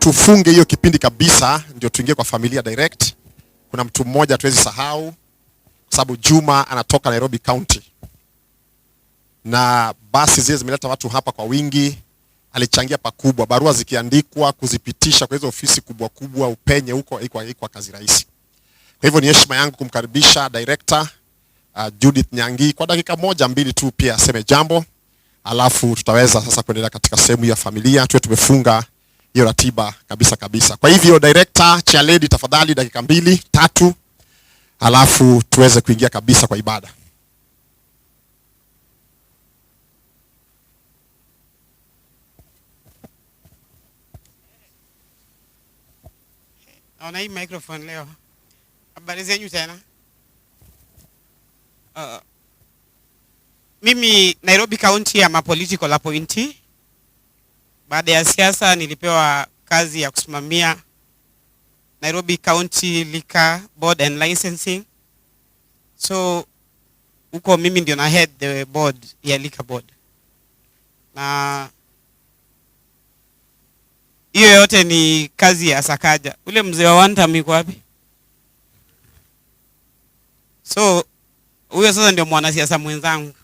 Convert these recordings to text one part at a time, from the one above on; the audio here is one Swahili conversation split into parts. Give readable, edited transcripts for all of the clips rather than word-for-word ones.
tufunge hiyo kipindi kabisa ndio tuingie kwa familia direct. Kuna mtu mmoja hatuwezi sahau kwa sababu Juma anatoka Nairobi County. Na basi zile zimeleta watu hapa kwa wingi, alichangia pakubwa, barua zikiandikwa kuzipitisha kwa hizo ofisi kubwa kubwa upenye huko iko kazi rahisi. Kwa hivyo ni heshima yangu kumkaribisha director Judith Nyangi kwa dakika moja mbili tu pia aseme jambo, alafu tutaweza sasa kuendelea katika sehemu ya familia. Tuwe tumefunga hiyo ratiba kabisa. Kwa hivyo director, chair lady, tafadhali dakika 2-3, alafu tuweze kuingia kabisa kwa ibada. Naona hii microphone leo. Habari zenyu tena? Mimi Nairobi County ama political appointee. Baada ya siasa nilipewa kazi ya kusimamia Nairobi County Liquor Board and Licensing. So huko mimi ndio na head the board ya Liquor Board. Na hiyo yote ni kazi ya Sakaja. Ule mzee wa Wantam yuko wapi? So huyo sasa ndio mwanasiasa mwenzangu.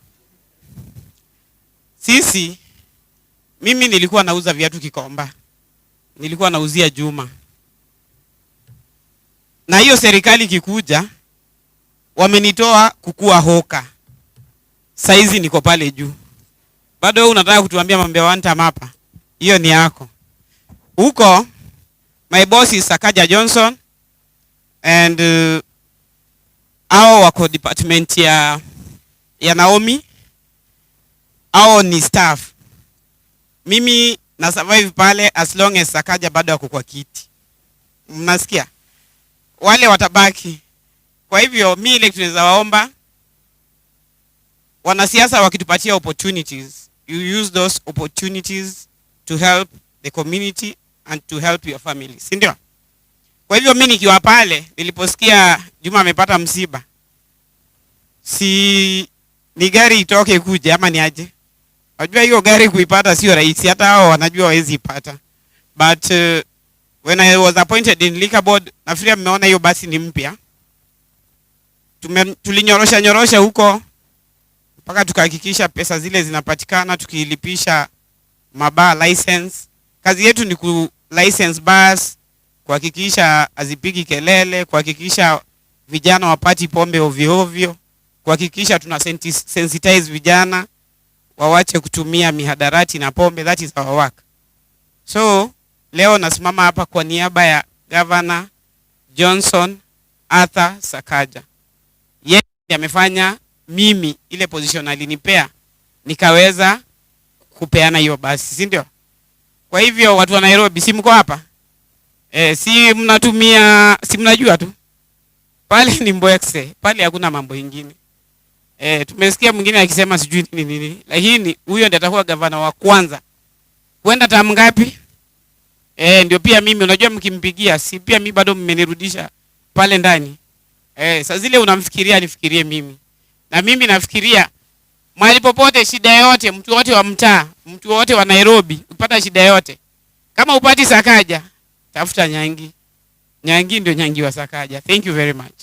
Mimi nilikuwa nauza viatu Kikomba. Nilikuwa nauzia Juma. Na hiyo serikali kikuja wamenitoa kukua hoka. Saizi niko pale juu. Bado wewe unataka kutuambia mambo ya Wantam hapa? Hiyo ni yako. Huko my boss is Sakaja Johnson and hao wako department ya Naomi. Hao ni staff. Mimi na survive pale as long as Sakaja bado wako kwa kiti. Mnasikia? Wale watabaki. Kwa hivyo mimi ile tunaweza waomba wanasiasa wakitupatia opportunities, you use those opportunities to help the community and to help your family. Si ndio? Kwa hivyo mimi nikiwa pale niliposikia Juma amepata msiba, si ni gari itoke kuja ama ni aje? Unajua hiyo gari kuipata sio rahisi, hata hao wanajua hawezi ipata. But when I was appointed in Liquor Board, nafikiri mmeona hiyo basi ni mpya. Tulinyorosha huko mpaka tukahakikisha pesa zile zinapatikana, tukilipisha mabaa license. Kazi yetu ni ku license bus, kuhakikisha azipigi kelele, kuhakikisha vijana wapati pombe ovyo, kuhakikisha tuna sensitize vijana wawache kutumia mihadarati na pombe. That is our work. So leo nasimama hapa kwa niaba ya Governor Johnson Arthur Sakaja. Yeye amefanya mimi ile position alinipea nikaweza kupeana hiyo basi, si ndio? Kwa hivyo watu wa Nairobi, si mko hapa? Si mnatumia, si mnajua tu pale ni Mboekse, pale hakuna mambo mengine. Tumesikia mwingine akisema sijui nini, lakini huyo ndiye atakuwa gavana wa kwanza kwenda tamu ngapi? Ndio pia mimi unajua mkimpigia, si pia mimi bado mmenirudisha pale ndani. Sasa zile unamfikiria nifikirie mimi. Na mimi nafikiria mahali popote shida yote, mtu wote wa mtaa, mtu wote wa Nairobi, upata shida yote, kama upati Sakaja, tafuta Nyangi. Nyangi ndio Nyangi wa Sakaja. Thank you very much.